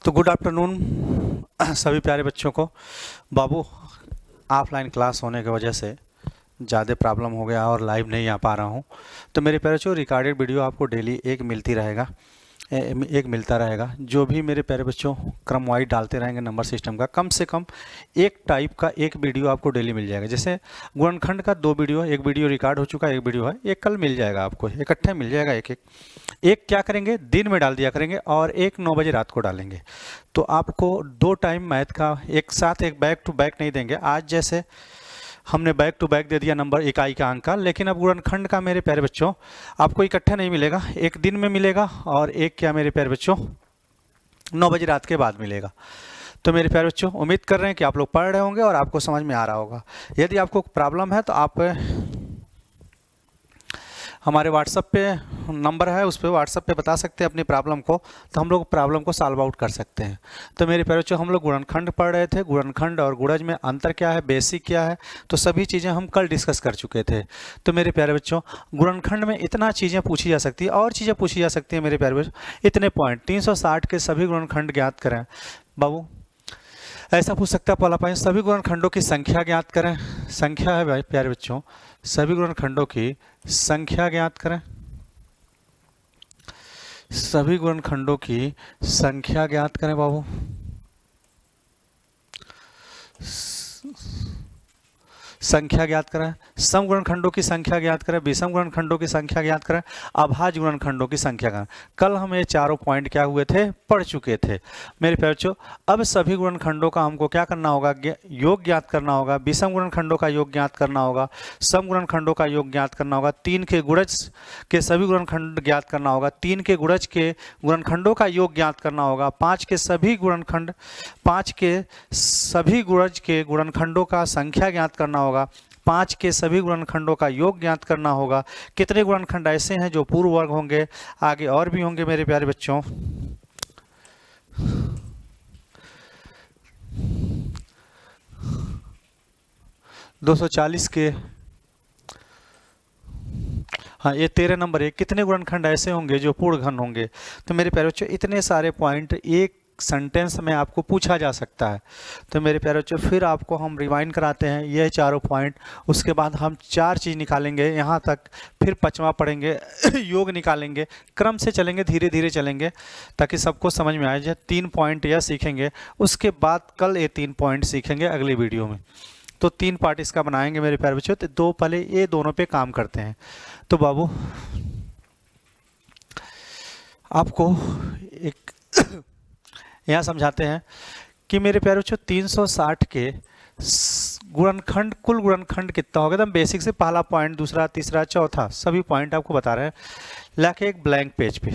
तो good afternoon सभी प्यारे बच्चों को। बाबू, ऑफलाइन क्लास होने की वजह से ज़्यादा प्रॉब्लम हो गया और लाइव नहीं आ पा रहा हूँ। तो मेरे प्यारे बच्चों, रिकॉर्डेड वीडियो आपको डेली एक मिलता रहेगा। जो भी मेरे प्यारे बच्चों क्रम वाइज डालते रहेंगे नंबर सिस्टम का, कम से कम एक टाइप का एक वीडियो आपको डेली मिल जाएगा। जैसे गुणनखंड का 2 वीडियो, एक वीडियो रिकॉर्ड हो चुका है, एक वीडियो है, एक कल मिल जाएगा आपको, इकट्ठे मिल जाएगा। एक क्या करेंगे, दिन में डाल दिया करेंगे और एक 9 बजे रात को डालेंगे। तो आपको 2 टाइम मैथ का एक साथ, एक बैक टू बैक नहीं देंगे। आज जैसे हमने बैक टू बैक दे दिया नंबर इकाई का अंक का, लेकिन अब गुणनखंड का मेरे प्यारे बच्चों आपको इकट्ठा नहीं मिलेगा, एक दिन में मिलेगा और एक क्या मेरे प्यारे बच्चों 9 बजे रात के बाद मिलेगा। तो मेरे प्यारे बच्चों, उम्मीद कर रहे हैं कि आप लोग पढ़ रहे होंगे और आपको समझ में आ रहा होगा। यदि आपको प्रॉब्लम है तो आप हमारे व्हाट्सएप पे नंबर है, उस पर व्हाट्सएप पे बता सकते हैं अपनी प्रॉब्लम को, तो हम लोग प्रॉब्लम को सॉल्व आउट कर सकते हैं। तो मेरे प्यारे बच्चों, हम लोग गुणनखंड पढ़ रहे थे। गुणनखंड और गुणज में अंतर क्या है, बेसिक क्या है, तो सभी चीज़ें हम कल डिस्कस कर चुके थे। तो मेरे प्यारे बच्चों, गुणनखंड में इतना चीज़ें पूछी जा सकती है और चीज़ें पूछी जा सकती है मेरे प्यारे बच्चों। इतने पॉइंट 360 के सभी गुणनखंड ज्ञात करें। बाबू, ऐसा पूछ सकता है पहला पॉइंट, सभी गुणनखंडों की संख्या ज्ञात करें। संख्या है भाई प्यारे बच्चों, सभी गुणनखंडों की संख्या ज्ञात करें। सभी गुणनखंडों की संख्या ज्ञात करें बाबू। संख्या ज्ञात करें। सम गुणनखंडों की संख्या ज्ञात करें, विषम गुणनखंडों की संख्या ज्ञात करें, अभाज्य गुणनखंडों की संख्या करें। कल हम ये चारों पॉइंट क्या हुए थे, पढ़ चुके थे मेरे प्यारे बच्चों। अब सभी गुणनखंडों का हमको क्या करना होगा, योग ज्ञात करना होगा। विषम गुणनखंडों का योग ज्ञात करना होगा, सम गुणनखंडों का योग ज्ञात करना होगा, 3 के गुणज के सभी गुणनखंड ज्ञात करना होगा, 3 के गुणज के गुणनखंडों का योग ज्ञात करना होगा, 5 के सभी गुणज के गुणनखंडों का संख्या ज्ञात करना होगा, 5 के सभी गुणनखंडों का योग ज्ञात करना होगा। कितने गुणनखंड ऐसे हैं जो पूर्ण वर्ग होंगे, आगे और भी होंगे मेरे प्यारे बच्चों। 240 के, हाँ ये 13 नंबर है, कितने गुणनखंड ऐसे होंगे जो पूर्ण घन होंगे। तो मेरे प्यारे बच्चों, इतने सारे पॉइंट एक सेंटेंस में आपको पूछा जा सकता है। तो मेरे प्यारे बच्चों, फिर आपको हम रिवाइंड कराते हैं ये चारों पॉइंट। उसके बाद हम 4 चीज़ निकालेंगे यहाँ तक, फिर 5वां पढ़ेंगे योग निकालेंगे। क्रम से चलेंगे, धीरे धीरे चलेंगे ताकि सबको समझ में आ जाए। 3 पॉइंट यह सीखेंगे, उसके बाद कल ये 3 पॉइंट सीखेंगे अगली वीडियो में। तो 3 पार्ट इसका बनाएंगे मेरे प्यारे बच्चों। तो 2 पहले ये दोनों पे काम करते हैं। तो बाबू, आपको एक यहाँ समझाते हैं कि मेरे प्यारे बच्चों 360 के गुणनखंड, कुल गुणनखंड कितना होगा। एकदम बेसिक से पहला पॉइंट, दूसरा, तीसरा, चौथा, सभी पॉइंट आपको बता रहे हैं। लाके एक ब्लैंक पेज पे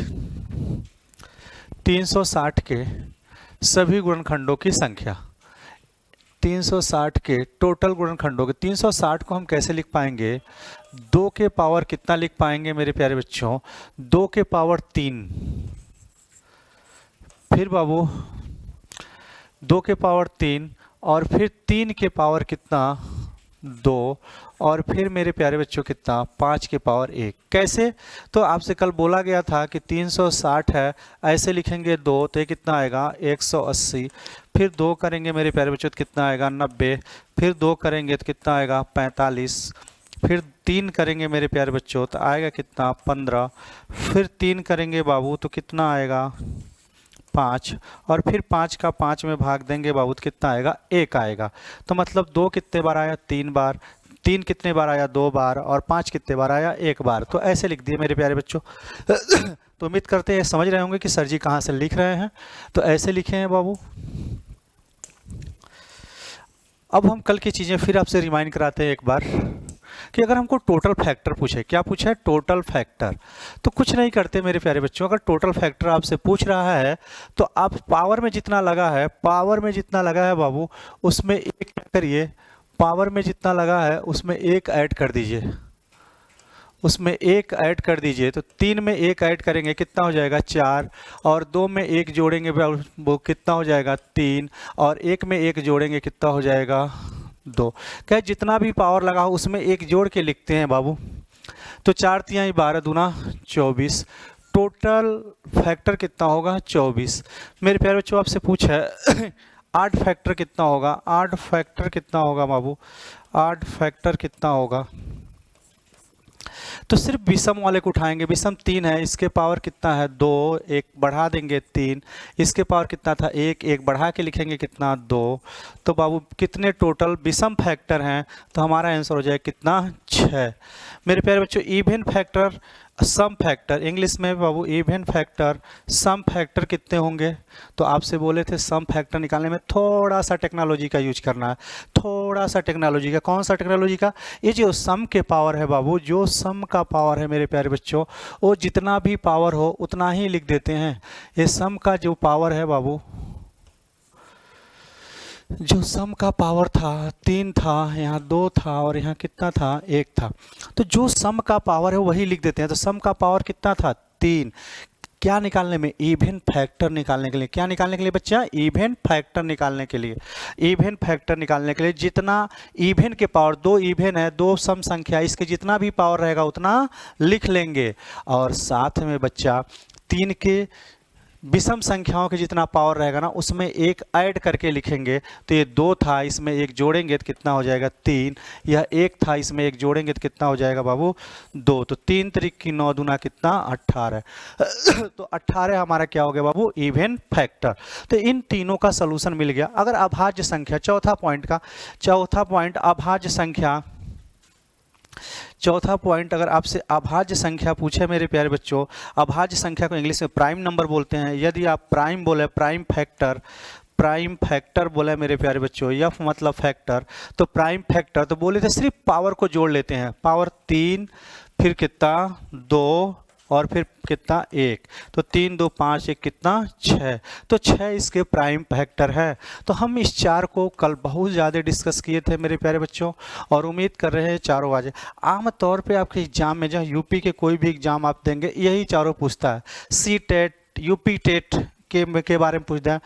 360 के सभी गुणनखंडों की संख्या, 360 के टोटल गुणनखंडों के। 360 को हम कैसे लिख पाएंगे, 2 के पावर कितना लिख पाएंगे मेरे प्यारे बच्चों, 2 के पावर 3। फिर बाबू 2 के पावर 3 और फिर 3 के पावर कितना, 2, और फिर मेरे प्यारे बच्चों कितना, 5 के पावर 1। कैसे, तो आपसे कल बोला गया था कि 360 है, ऐसे लिखेंगे 2 तो ये कितना आएगा 180। फिर 2 करेंगे मेरे प्यारे बच्चों तो कितना आएगा 90। फिर 2 करेंगे तो कितना आएगा 45। फिर 3 करेंगे मेरे प्यारे बच्चों तो आएगा कितना 15। फिर 3 करेंगे बाबू तो कितना आएगा 5, और फिर 5 का 5 में भाग देंगे बाबू तो कितना आएगा 1 आएगा। तो मतलब 2 कितने बार आया, 3 बार, 3 कितने बार आया 2 बार, और 5 कितने बार आया 1 बार। तो ऐसे लिख दिए मेरे प्यारे बच्चों। तो उम्मीद करते हैं समझ रहे होंगे कि सर जी कहाँ से लिख रहे हैं। तो ऐसे लिखे हैं बाबू। अब हम कल की चीज़ें फिर आपसे रिमाइंड कराते हैं एक बार कि अगर हमको टोटल फैक्टर पूछे, क्या पूछा है, टोटल फैक्टर, तो कुछ नहीं करते मेरे प्यारे बच्चों। अगर टोटल फैक्टर आपसे पूछ रहा है तो आप पावर में जितना लगा है, बाबू उसमें एक करिए, पावर में जितना लगा है उसमें 1 ऐड कर दीजिए, उसमें 1 ऐड कर दीजिए। तो 3 में 1 ऐड करेंगे कितना हो जाएगा 4, और 2 में 1 जोड़ेंगे वो कितना हो जाएगा 3, और 1 में 1 जोड़ेंगे कितना हो जाएगा 2। क्या जितना भी पावर लगा हो उसमें 1 जोड़ के लिखते हैं बाबू। तो 4 तिहाई 12 दूना 24, टोटल फैक्टर कितना होगा 24। मेरे प्यारे बच्चों आपसे पूछा है 8 फैक्टर कितना होगा, 8 फैक्टर कितना होगा बाबू, 8 फैक्टर कितना होगा। तो सिर्फ विषम वाले को उठाएंगे, विषम 3 है, इसके पावर कितना है 2, एक बढ़ा देंगे 3, इसके पावर कितना था 1, एक बढ़ा के लिखेंगे कितना 2। तो बाबू कितने टोटल विषम फैक्टर हैं, तो हमारा आंसर हो जाए कितना 6। मेरे प्यारे बच्चों even factor, sum factor, English में बाबू इवन फैक्टर, सम फैक्टर कितने होंगे। तो आपसे बोले थे सम फैक्टर निकालने में थोड़ा सा टेक्नोलॉजी का यूज करना है, थोड़ा सा टेक्नोलॉजी का। कौन सा टेक्नोलॉजी का, ये जो सम के पावर है बाबू, जो सम का पावर है मेरे प्यारे बच्चों, वो जितना भी पावर हो उतना ही लिख देते हैं। ये सम का जो पावर है बाबू, जो सम का पावर था 3 था, यहाँ 2 था और यहाँ कितना था 1 था। तो जो सम का पावर है वही लिख देते हैं। तो सम का पावर कितना था 3। क्या निकालने में, इवन फैक्टर निकालने के लिए। क्या निकालने के लिए बच्चा, इवन फैक्टर निकालने के लिए। इवन फैक्टर निकालने के लिए जितना इवन के पावर, 2 इवन है, 2 सम संख्या, इसके जितना भी पावर रहेगा उतना लिख लेंगे। और साथ में बच्चा 3 के विषम संख्याओं के जितना पावर रहेगा ना उसमें 1 ऐड करके लिखेंगे। तो ये 2 था, इसमें 1 जोड़ेंगे तो कितना हो जाएगा 3। यह 1 था, इसमें 1 जोड़ेंगे तो कितना हो जाएगा बाबू 2। तो 3 त्रिक की 9 दूना कितना 18। तो 18 हमारा क्या हो गया बाबू, इवन फैक्टर। तो इन तीनों का सलूशन मिल गया। अगर अभाज्य संख्या, चौथा पॉइंट अभाज्य संख्या, चौथा पॉइंट अगर आपसे अभाज्य संख्या पूछे मेरे प्यारे बच्चों, अभाज्य संख्या को इंग्लिश में प्राइम नंबर बोलते हैं। यदि आप प्राइम बोले, प्राइम फैक्टर बोले मेरे प्यारे बच्चों, एफ मतलब फैक्टर, तो प्राइम फैक्टर तो बोले थे सिर्फ पावर को जोड़ लेते हैं। पावर 3, फिर कितना 2 और फिर कितना 1, तो 3 2 5 1 कितना 6। तो 6 इसके प्राइम फैक्टर है। तो हम इस 4 को कल बहुत ज़्यादा डिस्कस किए थे मेरे प्यारे बच्चों, और उम्मीद कर रहे हैं चारों आ जाए। आम तौर पे आपके एग्जाम में, जहाँ यूपी के कोई भी एग्जाम आप देंगे यही चारों पूछता है। सी टेट, यूपी टेट के बारे में पूछता है,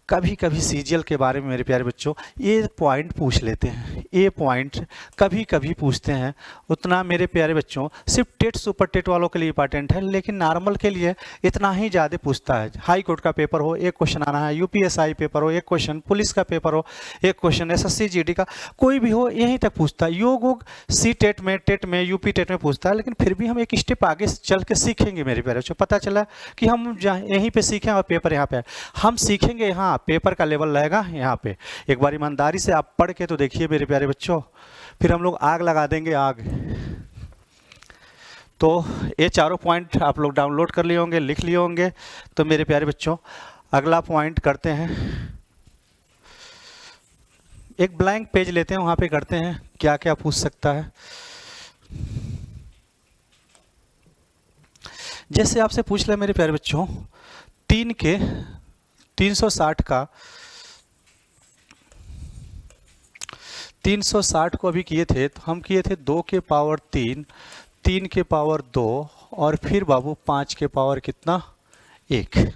कभी कभी सीजीएल के बारे में मेरे प्यारे बच्चों ये पॉइंट पूछ लेते हैं, ये पॉइंट कभी कभी पूछते हैं। उतना मेरे प्यारे बच्चों सिर्फ टेट सुपर टेट वालों के लिए इंपॉर्टेंट है, लेकिन नॉर्मल के लिए इतना ही ज़्यादा पूछता है। हाई कोर्ट का पेपर हो 1 क्वेश्चन आना है, यूपीएसआई पेपर हो 1 क्वेश्चन, पुलिस का पेपर हो 1 क्वेश्चन, एसएससी जीडी का कोई भी हो यहीं तक पूछता है। योग सी टेट में यूपी टेट में पूछता है, लेकिन फिर भी हम एक स्टेप आगे चल के सीखेंगे मेरे प्यारे बच्चों। पता चला कि हम यहीं पर सीखें और पेपर यहाँ पे हम सीखेंगे, यहाँ पेपर का लेवल रहेगा यहाँ पे। एक बार ईमानदारी से आप पढ़ के तो देखिए मेरे प्यारे बच्चों, फिर हम लोग आग लगा देंगे आग। तो ये चारों पॉइंट आप लोग डाउनलोड कर लिए होंगे, लिख लिए होंगे। तो मेरे प्यारे बच्चों अगला पॉइंट करते हैं, एक ब्लैंक पेज लेते हैं, वहां पे करते हैं क्या क्या पूछ सकता है। जैसे आपसे पूछ ले मेरे प्यारे बच्चों, 3 के 360 का 360 को अभी किए थे, तो हम किए थे 2 के पावर 3, 3 के पावर 2 और फिर बाबू 5 के पावर कितना 1।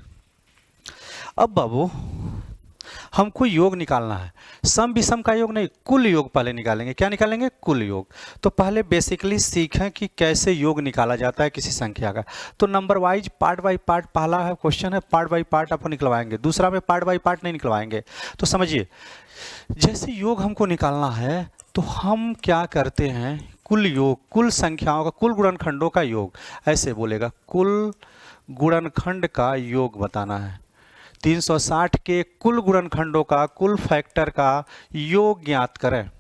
अब बाबू हमको योग निकालना है, सम विषम का योग नहीं, कुल योग पहले निकालेंगे। क्या निकालेंगे, कुल योग। तो पहले बेसिकली सीखें कि कैसे योग निकाला जाता है किसी संख्या का। तो number wise part by part, पहला है क्वेश्चन है पार्ट बाय पार्ट आपको निकलवाएंगे, दूसरा में पार्ट बाय पार्ट नहीं निकलवाएंगे। तो समझिए, जैसे योग हमको निकालना है तो हम क्या करते हैं, कुल योग, कुल संख्याओं का, कुल गुणनखंडों का योग, ऐसे बोलेगा कुल गुणनखंड का योग बताना है। 360 के कुल गुणनखंडों का, कुल फैक्टर का योग ज्ञात करें।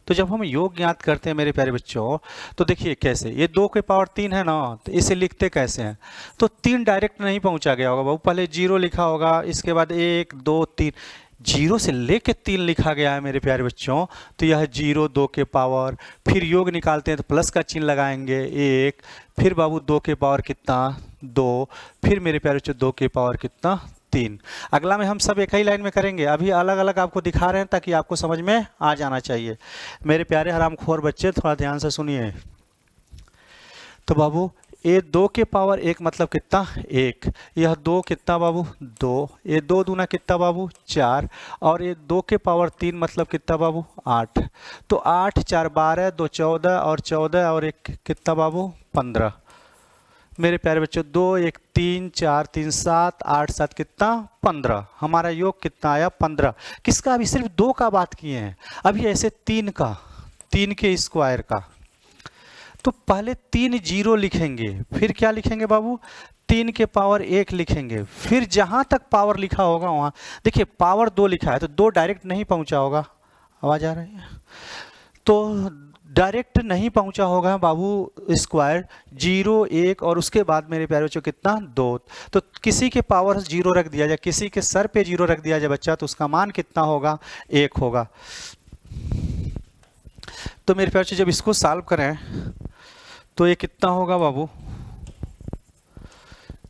तो जब हम योग ज्ञात करते हैं मेरे प्यारे बच्चों, तो देखिए कैसे, ये 2 के पावर 3 है ना, तो इसे लिखते कैसे हैं। तो 3 डायरेक्ट नहीं पहुंचा गया होगा बाबू, पहले 0 लिखा होगा, इसके बाद 1 2 3, 0 से लेके 3 लिखा गया है मेरे प्यारे बच्चों। तो यह 0 2 के पावर, फिर योग निकालते हैं तो प्लस का चिन्ह लगाएंगे 1, फिर बाबू 2 के पावर कितना 2, फिर मेरे प्यारे बच्चों 2 के पावर कितना 3। अगला में हम सब एक ही लाइन में करेंगे, अभी अलग अलग आपको दिखा रहे हैं ताकि आपको समझ में आ जाना चाहिए। मेरे प्यारे हरामखोर बच्चे थोड़ा ध्यान से सुनिए। तो बाबू ये 2 के पावर 1 मतलब कितना 1, यह 2 कितना बाबू 2, ये 2 दूना कितना बाबू 4, और ये 2 के पावर 3 मतलब कितना बाबू 8। तो 8 4 12, 2 14 और 14 और 1 कितना बाबू 15। मेरे प्यारे बच्चों 2 1 3 4 3 7 8 7 कितना 15। हमारा योग कितना आया 15। किसका? अभी सिर्फ 2 का बात किए हैं, अभी ऐसे 3 का, 3 के स्क्वायर का। तो पहले 3 जीरो लिखेंगे, फिर क्या लिखेंगे बाबू? 3 के पावर 1 लिखेंगे, फिर जहां तक पावर लिखा होगा वहां, देखिए पावर 2 लिखा है तो 2 डायरेक्ट नहीं पहुंचा होगा, आवाज आ रही है? तो डायरेक्ट नहीं पहुंचा होगा बाबू स्क्वायर 0 1 और उसके बाद मेरे प्यारे बच्चों कितना 2। तो किसी के पावर 0 रख दिया जाए, किसी के सर पे 0 रख दिया जाए बच्चा, तो उसका मान कितना होगा? 1 होगा। तो मेरे प्यारे बच्चों जब इसको सॉल्व करें तो ये कितना होगा बाबू?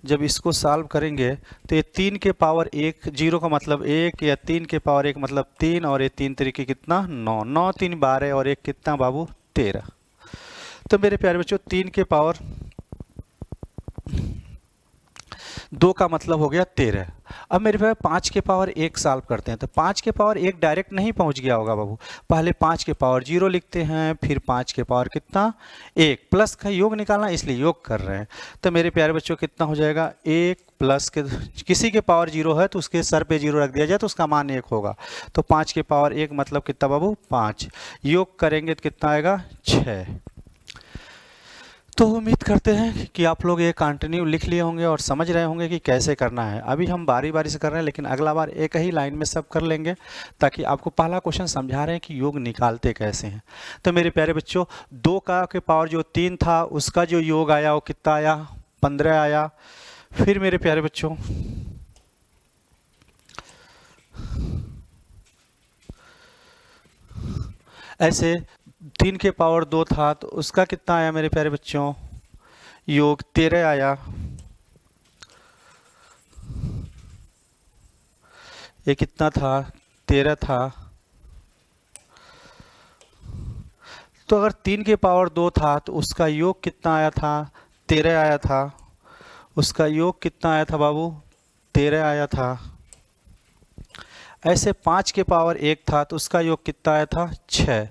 जब इसको सॉल्व करेंगे तो ये 3 के पावर 1, 0 का मतलब 1, या 3 के पावर 1 मतलब 3, और ये 3 तरीके कितना 9, 9 3 12 और 1 कितना बाबू 13। तो मेरे प्यारे बच्चों 3 के पावर 2 का मतलब हो गया 13। अब मेरे पास 5 के पावर 1 सॉल्व करते हैं, तो 5 के पावर 1 डायरेक्ट नहीं पहुंच गया होगा बाबू, पहले 5 के पावर 0 लिखते हैं, फिर 5 के पावर कितना 1, प्लस का योग निकालना इसलिए योग कर रहे हैं। तो मेरे प्यारे बच्चों कितना हो जाएगा 1 प्लस के, किसी के पावर 0 है तो उसके सर पे 0 रख दिया जाए तो उसका मान 1 होगा। तो 5 के पावर 1 मतलब कितना बाबू 5, योग करेंगे तो कितना आएगा 6। तो उम्मीद करते हैं कि आप लोग ये कंटिन्यू लिख लिए होंगे और समझ रहे होंगे कि कैसे करना है। अभी हम बारी बारी से कर रहे हैं, लेकिन अगला बार एक ही लाइन में सब कर लेंगे, ताकि आपको पहला क्वेश्चन समझा रहे हैं कि योग निकालते कैसे हैं। तो मेरे प्यारे बच्चों 2 का के पावर जो 3 था उसका जो योग आया वो कितना आया 15 आया। फिर मेरे प्यारे बच्चों ऐसे 3 के पावर 2 था तो उसका कितना आया मेरे प्यारे बच्चों योग 13 आया। ये कितना था 13 था। तो अगर 3 के पावर 2 था तो उसका योग कितना आया था 13 आया था। उसका योग कितना आया था बाबू 13 आया था। ऐसे 5 के पावर 1 था तो उसका योग कितना आया था 6।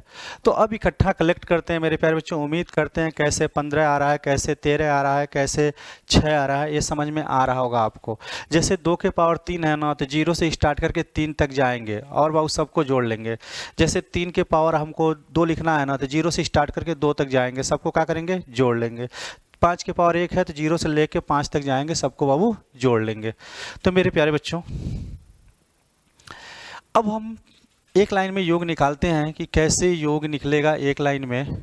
तो अब इकट्ठा कलेक्ट करते हैं मेरे प्यारे बच्चों। उम्मीद करते हैं कैसे 15 आ रहा है, कैसे 13 आ रहा है, कैसे 6 आ रहा है, ये समझ में आ रहा होगा आपको। जैसे 2 के पावर 3 है ना, तो 0 से स्टार्ट करके 3 तक जाएंगे और बाबू सबको जोड़ लेंगे। जैसे 3 के पावर हमको 2 लिखना है ना, तो 0 से स्टार्ट करके 2 तक जाएंगे, सबको क्या करेंगे जोड़ लेंगे। 5 के पावर 1 है तो 0 से लेके 5 तक जाएंगे, सबको बाबू जोड़ लेंगे। तो मेरे प्यारे बच्चों अब हम एक लाइन में योग निकालते हैं कि कैसे योग निकलेगा एक लाइन में।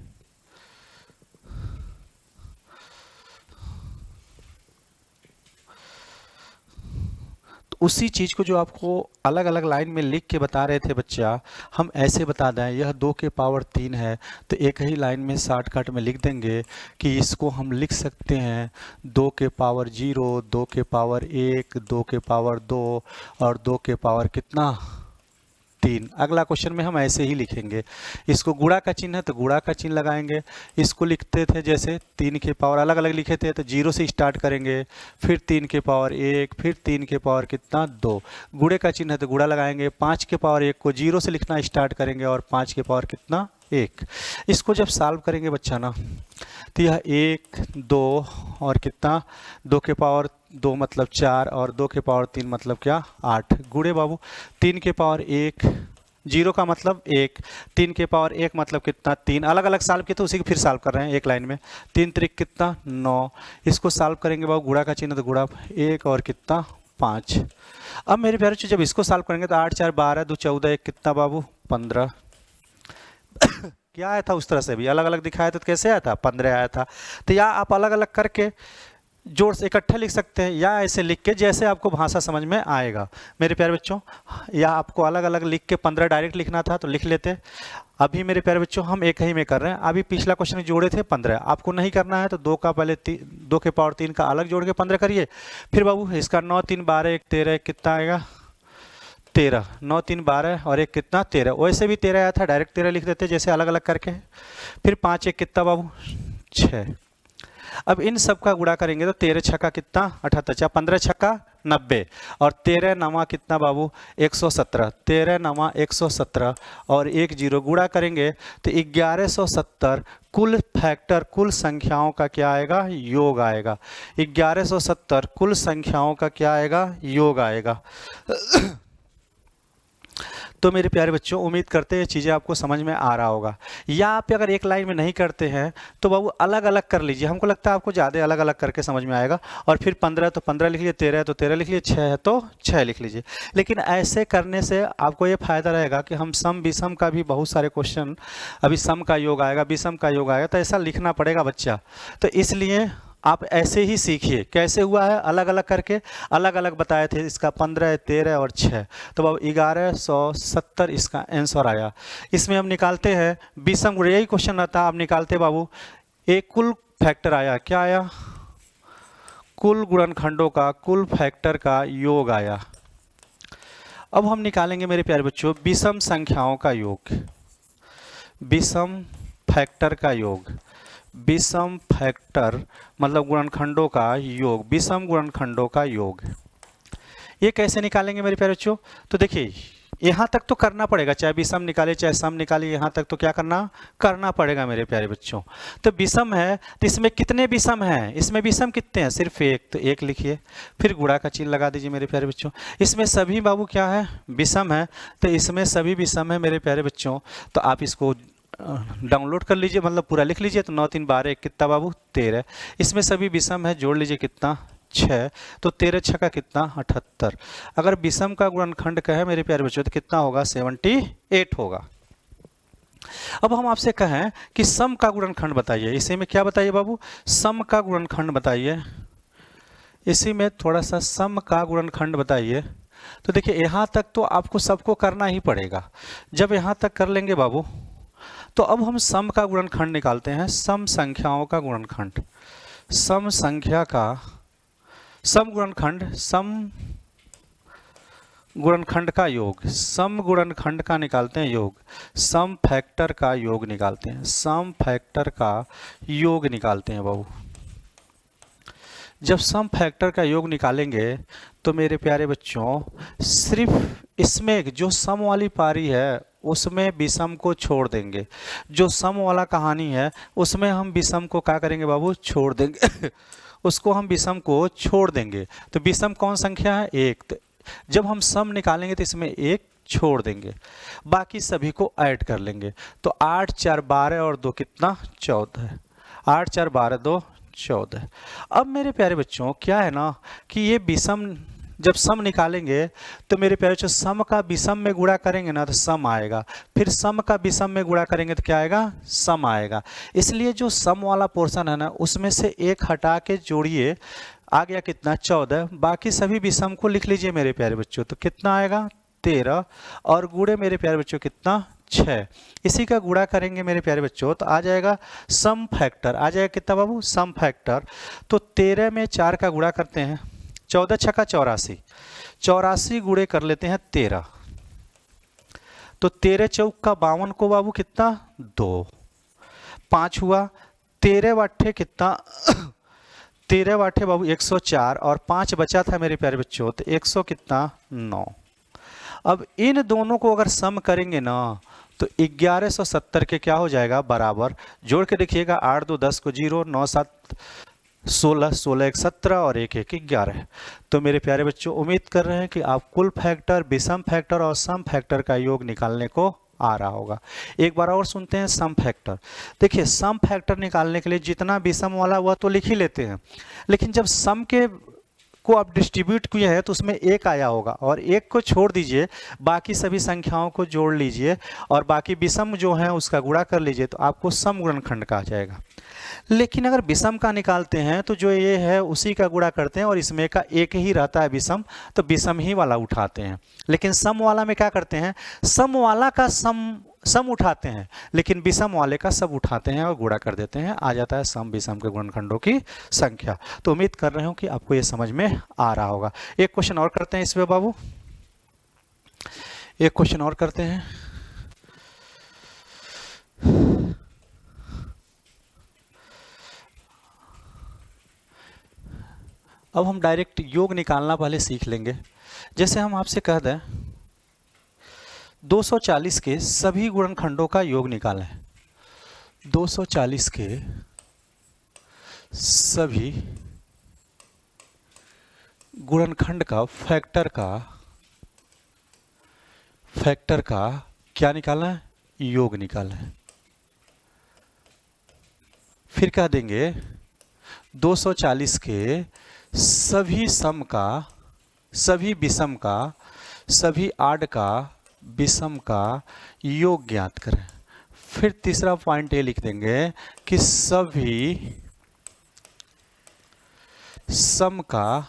तो उसी चीज को जो आपको अलग अलग लाइन में लिख के बता रहे थे बच्चा, हम ऐसे बता दें यह 2 के पावर 3 है तो एक ही लाइन में शॉर्टकट में लिख देंगे कि इसको हम लिख सकते हैं 2 के पावर 0, 2 के पावर 1, 2 के पावर 2 और 2 के पावर कितना 3। अगला क्वेश्चन में हम ऐसे ही लिखेंगे। इसको गुणा का चिन्ह है तो गुणा का चिन्ह लगाएंगे। इसको लिखते थे जैसे 3 के पावर अलग अलग लिखे थे तो 0 से स्टार्ट करेंगे, फिर 3 के पावर 1, फिर 3 के पावर कितना 2। गुणे का चिन्ह है तो गुणा लगाएंगे। 5 के पावर 1 को 0 से लिखना स्टार्ट करेंगे और 5 के पावर कितना 1। इसको जब सॉल्व करेंगे बच्चा ना तो यह 1 2 और कितना 2 के पावर 2 मतलब 4 और 2 के पावर 3 मतलब क्या 8। गुणे बाबू 3 के पावर 1, 0 का मतलब 1, 3 के पावर 1 मतलब कितना 3। अलग अलग सॉल्व किए तो उसी को फिर सॉल्व कर रहे हैं एक लाइन में। 3 त्रिक कितना 9। इसको सॉल्व करेंगे बाबू गुणा का चिन्ह तो गुणा 1 और कितना 5। अब मेरे प्यारे बच्चों जब इसको सॉल्व करेंगे तो 8 4 12 2 14 1 कितना बाबू 15। क्या आया था उस तरह से भी अलग अलग दिखाया था तो कैसे आया था 15 आया था। तो या आप अलग अलग करके जोड़ से इकट्ठे लिख सकते हैं या ऐसे लिख के जैसे आपको भाषा समझ में आएगा मेरे प्यारे बच्चों। या आपको अलग अलग लिख के 15 डायरेक्ट लिखना था तो लिख लेते। अभी मेरे प्यारे बच्चों हम एक ही में कर रहे हैं। अभी पिछला क्वेश्चन जोड़े थे 15, आपको नहीं करना है तो 2 का पहले 2 के पावर 3 का अलग जोड़ के 15 करिए। फिर बाबू इसका 9 3 12 1 13 कितना आएगा 13। 9 3 12 और 1 कितना 13। वैसे भी 13 आया था डायरेक्ट 13 लिख देते जैसे अलग अलग करके। फिर 5 1 कितना बाबू 6। अब इन सब का गुणा करेंगे तो 13 छक्का कितना 78, 15 छक्का 90 और 13 नमा कितना बाबू 117, 13 नमा 117 और 1 जीरो गुणा करेंगे तो 1170 कुल फैक्टर कुल संख्याओं का क्या आएगा योग आएगा। 1170 कुल संख्याओं का क्या आएगा योग आएगा। तो मेरे प्यारे बच्चों उम्मीद करते हैं ये चीज़ें आपको समझ में आ रहा होगा। या आप अगर एक लाइन में नहीं करते हैं तो बाबू अलग अलग कर लीजिए, हमको लगता है आपको ज़्यादा अलग अलग करके समझ में आएगा। और फिर 15 तो 15 लिख लीजिए, 13 है तो 13 लिख लीजिए, 6 है तो 6 लिख लीजिए। लेकिन ऐसे करने से आपको ये फायदा रहेगा कि हम सम विषम का भी बहुत सारे क्वेश्चन, अभी सम का योग आएगा विषम का योग आएगा तो ऐसा लिखना पड़ेगा बच्चा। तो इसलिए आप ऐसे ही सीखिए। कैसे हुआ है अलग अलग करके, अलग अलग बताए थे। इसका 15, 13 और 6 तो बाबू 1170 इसका आंसर आया। इसमें हम निकालते हैं विषम गुण, यही क्वेश्चन रहता है। आप निकालते बाबू एक कुल फैक्टर आया, क्या आया कुल गुणनखंडों का कुल फैक्टर का योग आया। अब हम निकालेंगे मेरे प्यारे बच्चों विषम संख्याओं का योग, विषम फैक्टर का योग, विषम फैक्टर मतलब गुणनखंडों का योग, विषम गुणनखंडों का योग। ये कैसे निकालेंगे मेरे प्यारे बच्चों? तो देखिए यहाँ तक तो करना पड़ेगा, चाहे विषम निकाले चाहे सम निकाले, यहाँ तक तो क्या करना पड़ेगा मेरे प्यारे बच्चों। तो विषम है तो इसमें कितने विषम हैं? इसमें विषम कितने हैं? सिर्फ एक, तो एक लिखिए, फिर गुणा का चिन्ह लगा दीजिए मेरे प्यारे बच्चों। इसमें सभी बाबू क्या है विषम है, तो इसमें सभी विषम है मेरे प्यारे बच्चों। तो आप इसको डाउनलोड कर लीजिए, मतलब पूरा लिख लीजिए। तो 9 3 12 कितना बाबू 13, इसमें सभी विषम है, जोड़ लीजिए कितना 6, तो 13 6 का कितना 78। अगर विषम का गुणनखंड कहे मेरे प्यारे बच्चों तो कितना होगा 78 होगा। अब हम आपसे कहें कि सम का गुणनखंड बताइए, इसी में क्या बताइए बाबू सम का गुणनखंड बताइए, इसी में थोड़ा सा सम का गुणनखंड बताइए। तो देखिए यहाँ तक तो आपको सबको करना ही पड़ेगा। जब यहाँ तक कर लेंगे बाबू तो अब हम सम का गुणनखंड निकालते हैं, सम संख्याओं का गुणनखंड, सम संख्या का सम गुणनखंड, सम गुणनखंड का योग, सम गुणनखंड का निकालते हैं योग, सम फैक्टर का योग निकालते हैं, सम फैक्टर का योग निकालते हैं बाबू। जब सम फैक्टर का योग निकालेंगे तो मेरे प्यारे बच्चों सिर्फ इसमें जो सम वाली पारी है उसमें विषम को छोड़ देंगे, जो सम वाला कहानी है उसमें हम विषम को क्या करेंगे बाबू छोड़ देंगे उसको हम विषम को छोड़ देंगे। तो विषम कौन संख्या है एक, तो जब हम सम निकालेंगे तो इसमें एक छोड़ देंगे, बाकी सभी को ऐड कर लेंगे। तो 8 4 12 और 2 कितना 14, 8 4 12 2 14। अब मेरे प्यारे बच्चों क्या है ना कि ये विषम जब सम निकालेंगे तो मेरे प्यारे बच्चों सम का विषम में गुणा करेंगे ना तो सम आएगा, फिर सम का विषम में गुणा करेंगे तो क्या आएगा सम आएगा। इसलिए जो सम वाला पोर्शन है ना उसमें से एक हटा के जोड़िए, आ गया कितना 14, बाकी सभी विषम को लिख लीजिए मेरे प्यारे बच्चों। तो कितना आएगा 13 और गुणे मेरे प्यारे बच्चों कितना 6, इसी का गुणा करेंगे मेरे प्यारे बच्चों तो आ जाएगा सम फैक्टर, आ जाएगा कितना बाबू सम फैक्टर। तो 13 में 4 का गुणा करते हैं, 14 6 का 84, 84 गुणे कर लेते हैं 13, तो 13 चौक का 52 को बाबू कितना 2, 5 हुआ, 13 वाठे कितना 13 वाठे बाबू 104 और 5 बचा था मेरे प्यारे बच्चों तो 100 कितना 9। अब इन दोनों को अगर सम करेंगे ना तो 1170 के क्या हो जाएगा बराबर, जोड़ के देखिएगा 8 2 10 को 0, 9 7 16, 16 1 17 और 1 1 11। तो मेरे प्यारे बच्चों उम्मीद कर रहे हैं कि आप कुल फैक्टर, विषम फैक्टर और सम फैक्टर का योग निकालने को आ रहा होगा। एक बार और सुनते हैं सम फैक्टर। देखिए सम फैक्टर निकालने के लिए जितना विषम वाला वह तो लिख ही लेते हैं, लेकिन जब सम के को आप डिस्ट्रीब्यूट किए हैं तो उसमें एक आया होगा और एक को छोड़ दीजिए, बाकी सभी संख्याओं को जोड़ लीजिए और बाकी विषम जो है उसका गुणा कर लीजिए तो आपको सम गुणनखंड कहा जाएगा। लेकिन अगर विषम का निकालते हैं तो जो ये है उसी का गुणा करते हैं और इसमें का एक ही रहता है विषम, तो विषम ही वाला उठाते हैं। लेकिन सम वाला में क्या करते हैं, सम वाला का सम उठाते हैं लेकिन विषम वाले का सब उठाते हैं और गुणा कर देते हैं, आ जाता है सम विषम के गुणनखंडों की संख्या। तो उम्मीद कर रहे हूं कि आपको ये समझ में आ रहा होगा। एक क्वेश्चन और करते हैं इसमें बाबू, एक क्वेश्चन और करते हैं। अब हम डायरेक्ट योग निकालना पहले सीख लेंगे। जैसे हम आपसे कह दें 240 के सभी गुणनखंडों का योग निकालें। 240 के सभी गुणनखंड का फैक्टर का क्या निकालना है? योग निकालना है। फिर कह देंगे 240 के सभी सम का, सभी विषम का, सभी आड का, विषम का योग ज्ञात करें। फिर तीसरा पॉइंट ये लिख देंगे कि सभी सम का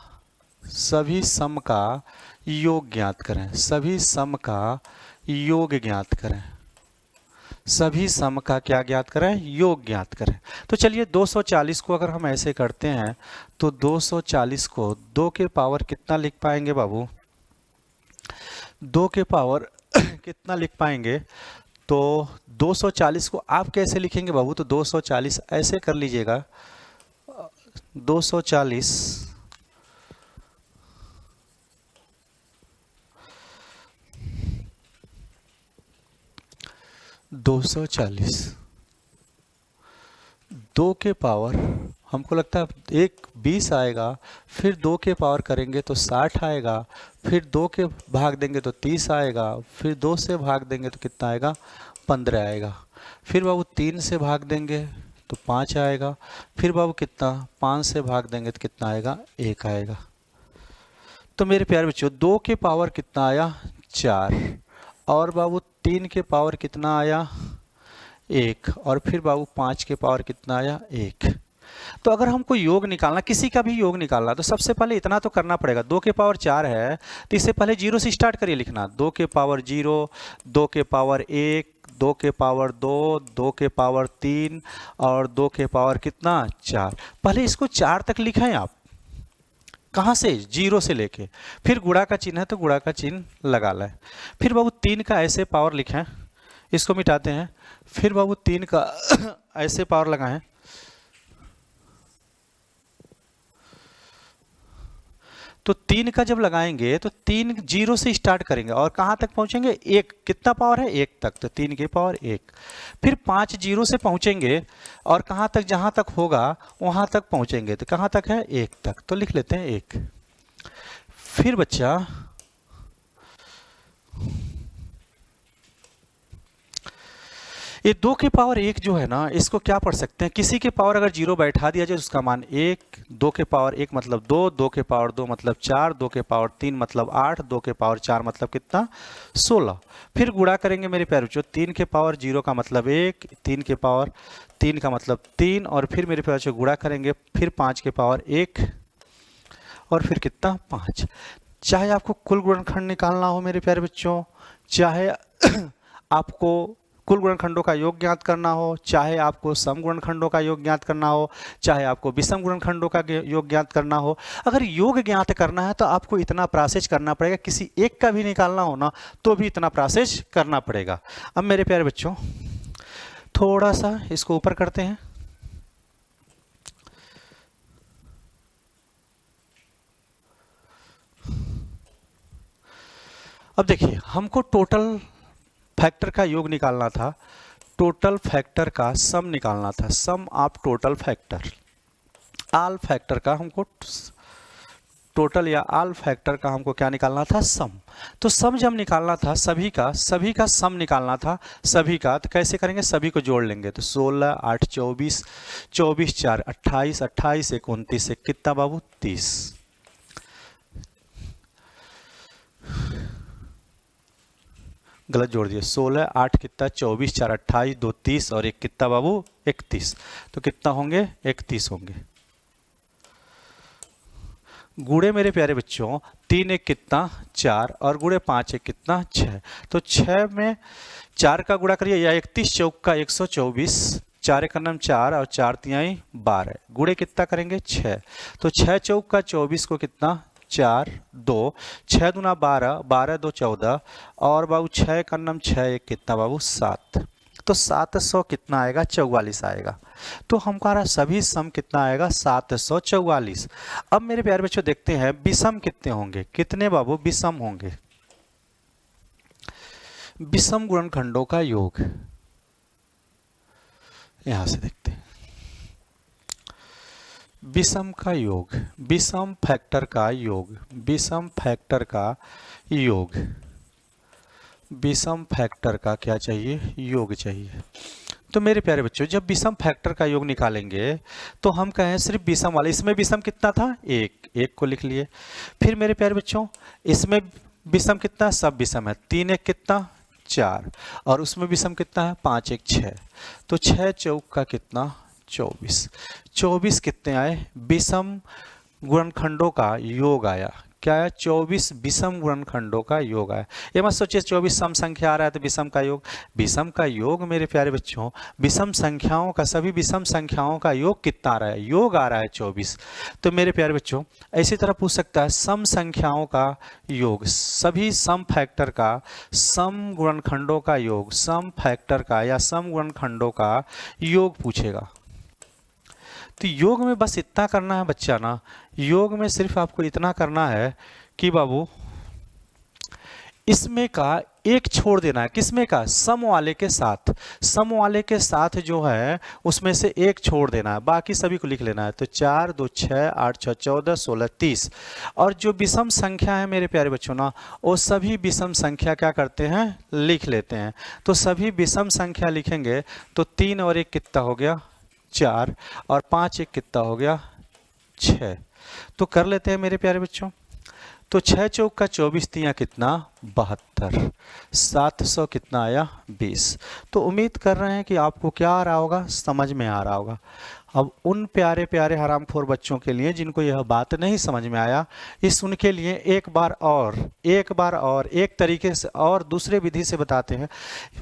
योग ज्ञात करें। सभी सम का योग ज्ञात करें। सभी सम का क्या ज्ञात करें? योग ज्ञात करें। तो चलिए 240 को अगर हम ऐसे करते हैं तो 240 को 2 के पावर कितना लिख पाएंगे बाबू? 2 के पावर कितना लिख पाएंगे? तो 240 को आप कैसे लिखेंगे बाबू? तो 240 ऐसे कर लीजिएगा, 240 2 के पावर हमको लगता है 1 20 आएगा, फिर 2 के पावर करेंगे तो 60 आएगा, फिर 2 के भाग देंगे तो 30 आएगा, फिर 2 से भाग देंगे तो कितना आएगा? 15 आएगा। फिर बाबू 3 से भाग देंगे तो 5 आएगा, फिर बाबू कितना? 5 से भाग देंगे तो कितना आएगा? 1 आएगा। तो मेरे प्यारे बच्चों 2 के पावर कितना आया? 4। और बाबू 3 के पावर कितना आया? 1। और फिर बाबू 5 के पावर कितना आया? 1। तो अगर हमको योग निकालना, किसी का भी योग निकालना, तो सबसे पहले इतना तो करना पड़ेगा। 2 के पावर 4 है तो इससे पहले 0 से स्टार्ट करिए लिखना। 2 के पावर 0, 2 के पावर 1, 2 के पावर 2, 2 के पावर 3 और 2 के पावर कितना? 4। पहले इसको 4 तक लिखें आप। कहाँ से? 0 से लेके, फिर गुणा का चिन्ह है तो गुणा का चिन्ह लगा लें। फिर बाबू 3 का ऐसे पावर लिखें, इसको मिटाते हैं। फिर बाबू 3 का ऐसे पावर लगाएं, तो 3 का जब लगाएंगे तो 3 0 से स्टार्ट करेंगे और कहाँ तक पहुँचेंगे? 1। कितना पावर है? 1 तक, तो 3 के पावर 1। फिर 5 0 से पहुँचेंगे और कहाँ तक? जहाँ तक होगा वहाँ तक पहुँचेंगे, तो कहाँ तक है? 1 तक, तो लिख लेते हैं 1। फिर बच्चा ये 2 के पावर 1 जो है ना, इसको क्या पढ़ सकते हैं? किसी के पावर अगर 0 बैठा दिया जाए उसका मान 1। 2 के पावर 1 मतलब 2, 2 के पावर 2 मतलब 4, 2 के पावर 3 मतलब 8, 2 के पावर 4 मतलब कितना? 16। फिर गुणा करेंगे मेरे प्यारे बच्चों, 3 के पावर 0 का मतलब 1, 3 के पावर 3 का मतलब 3, और फिर मेरे प्यारे बच्चों गुणा करेंगे, फिर 5 के पावर 1 और फिर कितना? 5। चाहे आपको कुल गुणनखंड निकालना हो मेरे प्यारे बच्चों, चाहे आपको कुल गुणनखंडों का योग ज्ञात करना हो, चाहे आपको सम गुणनखंडों का योग ज्ञात करना हो, चाहे आपको विषम गुणनखंडों का योग ज्ञात करना हो, अगर योग ज्ञात करना है तो आपको इतना प्रोसेस करना पड़ेगा। किसी एक का भी निकालना हो ना तो भी इतना प्रोसेस करना पड़ेगा। अब मेरे प्यारे बच्चों थोड़ा सा इसको ऊपर करते हैं। अब देखिए हमको टोटल फैक्टर का योग निकालना था, टोटल फैक्टर का सम निकालना था, sum of total factor. All factor का हमको टोटल या ऑल फैक्टर का हमको क्या निकालना था? सम। तो सम जब निकालना था सभी का सम निकालना था सभी का, तो कैसे करेंगे? सभी को जोड़ लेंगे, तो 16 8 24, 24 4 28, 28 1 29 1 कितना बाबू? 30। गलत जोड़ दिया, 16 8 कितना? 24 4 28 2 30 और 1 कितना बाबू? 31। तो कितना होंगे? 31 होंगे। गुणे मेरे प्यारे बच्चों 3 1 कितना? 4 और गुणे 5 1 कितना? 6। तो 6 में 4 का गुणा करिए, या 31 चौक का 124, 4 एक नम 4 और 4 तिहाई 12, गुणे कितना करेंगे? 6। तो 6 चौक का 24 को कितना? 4 2, 6 दूना 12, 12 2 14 और बाबू 6 का नम 6 1 कितना बाबू? 7। तो 700 कितना आएगा, 44 आएगा। तो हमारा सभी सम कितना आएगा, 744। अब मेरे प्यारे बच्चों देखते हैं विषम कितने होंगे, कितने बाबू विषम होंगे। विषम गुणनखंडों का योग, यहां से देखते हैं विषम का योग, विषम फैक्टर का योग, विषम फैक्टर का योग, विषम फैक्टर का क्या चाहिए, योग चाहिए। तो मेरे प्यारे बच्चों जब विषम फैक्टर का योग निकालेंगे तो हम कहें सिर्फ विषम वाले, इसमें विषम कितना था, एक, एक को लिख लिए। फिर मेरे प्यारे बच्चों इसमें विषम कितना, सब विषम है, 3 1 कितना 4, और उसमें विषम कितना है 5 1 6, तो 6 चौक का कितना 24। 24 कितने आए, विषम गुणनखंडों का योग आया। क्या है, 24 विषम गुणनखंडों का योग आया। ये मत सोचिए 24 सम संख्या आ रहा है तो विषम का योग, विषम का योग मेरे प्यारे बच्चों, विषम संख्याओं का, सभी विषम संख्याओं का योग कितना आ रहा है, योग आ रहा है 24। तो मेरे प्यारे बच्चों इसी तरह पूछ सकता है सम संख्याओं का योग, सभी सम फैक्टर का, सम गुणनखंडों का योग, सम फैक्टर का या सम गुणनखंडों का योग पूछेगा। तो योग में बस इतना करना है बच्चा ना, योग में सिर्फ आपको इतना करना है कि बाबू इसमें का एक छोड़ देना है, किसमें का, सम वाले के साथ, सम वाले के साथ जो है उसमें से एक छोड़ देना है, बाकी सभी को लिख लेना है। तो 4 2 6 8 6 14 16 30, और जो विषम संख्या है मेरे प्यारे बच्चों ना, वो सभी विषम संख्या क्या करते हैं, लिख लेते हैं। तो सभी विषम संख्या लिखेंगे तो 3 और 1 कितना हो गया 4, और 5 1 कितना हो गया 6। तो कर लेते हैं मेरे प्यारे बच्चों। तो 6 चौक का 24 तिया कितना 72, 700 कितना आया 20। तो उम्मीद कर रहे हैं कि आपको क्या आ रहा होगा, समझ में आ रहा होगा। अब उन प्यारे प्यारे हरामखोर बच्चों के लिए जिनको यह बात नहीं समझ में आया, इस उनके लिए एक बार और एक तरीके से और दूसरे विधि से बताते हैं।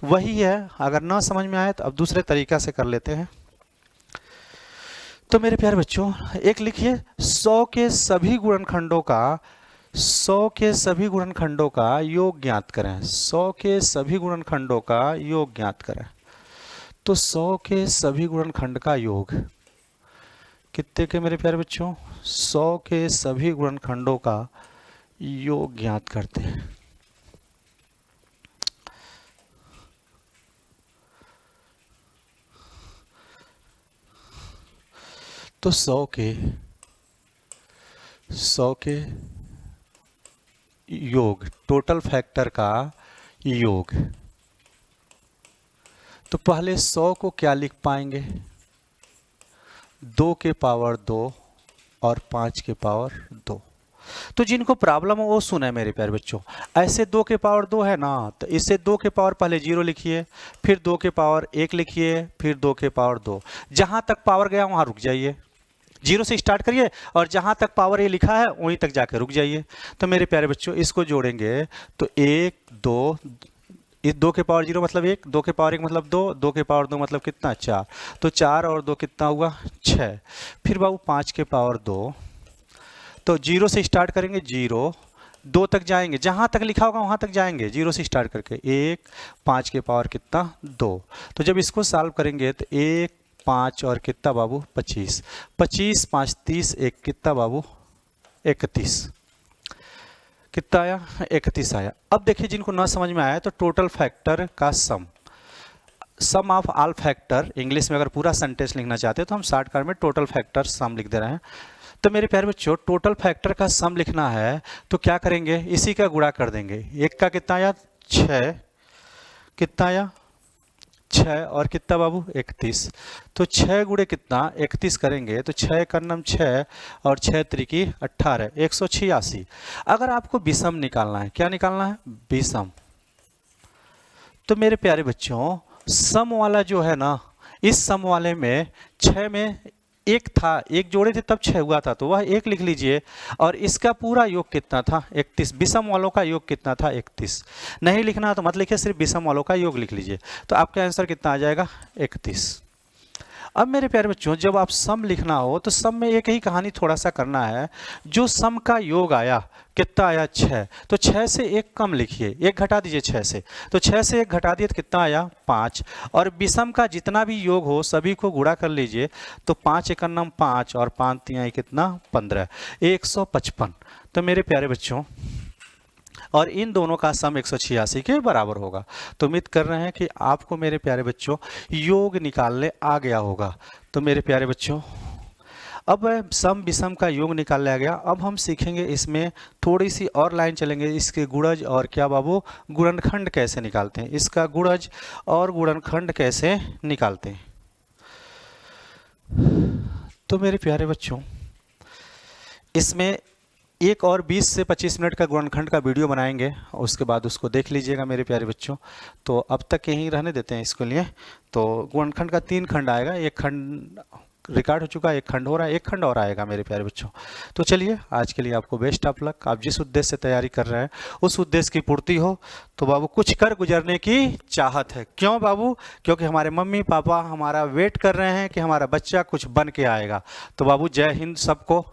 वही है, अगर ना समझ में आए तो अब दूसरे तरीका से कर लेते हैं। तो मेरे प्यारे बच्चों एक लिखिए 100 के सभी गुणनखंडों का, 100 के सभी गुणनखंडों का योग ज्ञात करें, 100 के सभी गुणनखंडों का योग ज्ञात करें। तो 100 के सभी गुणनखंड का योग कितने के मेरे प्यारे बच्चों, 100 के सभी गुणनखंडों का योग ज्ञात करते हैं। तो 100 के योग, टोटल फैक्टर का योग। तो पहले 100 को क्या लिख पाएंगे, 2 के पावर 2 और 5 के पावर 2। तो जिनको प्रॉब्लम हो वो सुने मेरे प्यारे बच्चों, ऐसे 2 के पावर 2 है ना, तो इसे 2 के पावर पहले 0 लिखिए, फिर 2 के पावर 1 लिखिए, फिर 2 के पावर 2, जहां तक पावर गया वहां रुक जाइए, 0 से स्टार्ट करिए और जहां तक पावर ये लिखा है वहीं तक जाकर रुक जाइए। तो मेरे प्यारे बच्चों इसको जोड़ेंगे तो 1 2, इस 2 के पावर 0 मतलब 1, 2 के पावर 1 मतलब 2, 2 के पावर 2 मतलब कितना 4, तो 4 और 2 कितना हुआ 6। फिर बाबू 5 के पावर 2, तो 0 से स्टार्ट करेंगे, 0 2 तक जाएंगे, जहां तक लिखा होगा वहां तक जाएंगे, 0 से स्टार्ट करके 1, 5 के पावर कितना 2। तो जब इसको सॉल्व करेंगे तो 1 5 और कितना बाबू 25, 25 5 30, 1 कितना बाबू 31, कितना आया 31 आया। अब देखिए जिनको ना समझ में आया तो टोटल फैक्टर का सम ऑफ ऑल फैक्टर, इंग्लिश में अगर पूरा सेंटेंस लिखना चाहते हैं तो हम शॉर्टकट में टोटल फैक्टर सम लिख दे रहे हैं। तो मेरे प्यारे बच्चों टोटल फैक्टर का सम लिखना है तो क्या करेंगे, इसी का गुणा कर देंगे। 1 का कितना आया 6, कितना आया 6 और कितना बाबू 31, तो 6 गुणे कितना 31 करेंगे तो 6 का नाम 6 और 6 त्रिकी 18, 186। अगर आपको विषम निकालना है, क्या निकालना है विषम, तो मेरे प्यारे बच्चों सम वाला जो है ना, इस सम वाले में 6 में 1 था, 1 जोड़े थे तब 6 हुआ था, तो वह 1 लिख लीजिए। और इसका पूरा योग कितना था 31, विषम वालों का योग कितना था 31। नहीं लिखना तो मत लिखिए, सिर्फ विषम वालों का योग लिख लीजिए, तो आपका आंसर कितना आ जाएगा 31। अब मेरे प्यारे बच्चों, जब आप सम लिखना हो तो सम में एक ही कहानी थोड़ा सा करना है। जो सम का योग आया, कितना आया 6, तो 6 से 1 कम लिखिए, 1 घटा दीजिए 6 से, तो 6 से 1 घटा दिए तो कितना आया 5। और विषम का जितना भी योग हो सभी को गुणा कर लीजिए, तो 5 एकम 5 और 5 तिहाई कितना 15, 155। तो मेरे प्यारे बच्चों, और इन दोनों का सम 186 के बराबर होगा। तो उम्मीद कर रहे हैं कि आपको मेरे प्यारे बच्चों योग निकालने आ गया होगा। तो मेरे प्यारे बच्चों, अब सम विषम का योग निकाल लिया गया। अब हम सीखेंगे इसमें थोड़ी सी और लाइन चलेंगे, इसके गुणज और क्या बाबू गुणनखंड कैसे निकालते हैं, इसका गुणज और गुणनखंड कैसे निकालते हैं। तो मेरे प्यारे बच्चों, इसमें एक और 20 से 25 मिनट का गुणनखंड का वीडियो बनाएंगे, उसके बाद उसको देख लीजिएगा मेरे प्यारे बच्चों। तो अब तक यहीं रहने देते हैं इसके लिए। तो गुणनखंड का 3 खंड आएगा, एक खंड रिकॉर्ड हो चुका है, एक खंड हो रहा है, एक खंड और आएगा मेरे प्यारे बच्चों। तो चलिए, आज के लिए आपको बेस्ट ऑफ लक। आप जिस उद्देश्य से तैयारी कर रहे हैं उस उद्देश्य की पूर्ति हो। तो बाबू कुछ कर गुजरने की चाहत है। क्यों बाबू? क्योंकि हमारे मम्मी पापा हमारा वेट कर रहे हैं कि हमारा बच्चा कुछ बन के आएगा। तो बाबू जय हिंद सबको।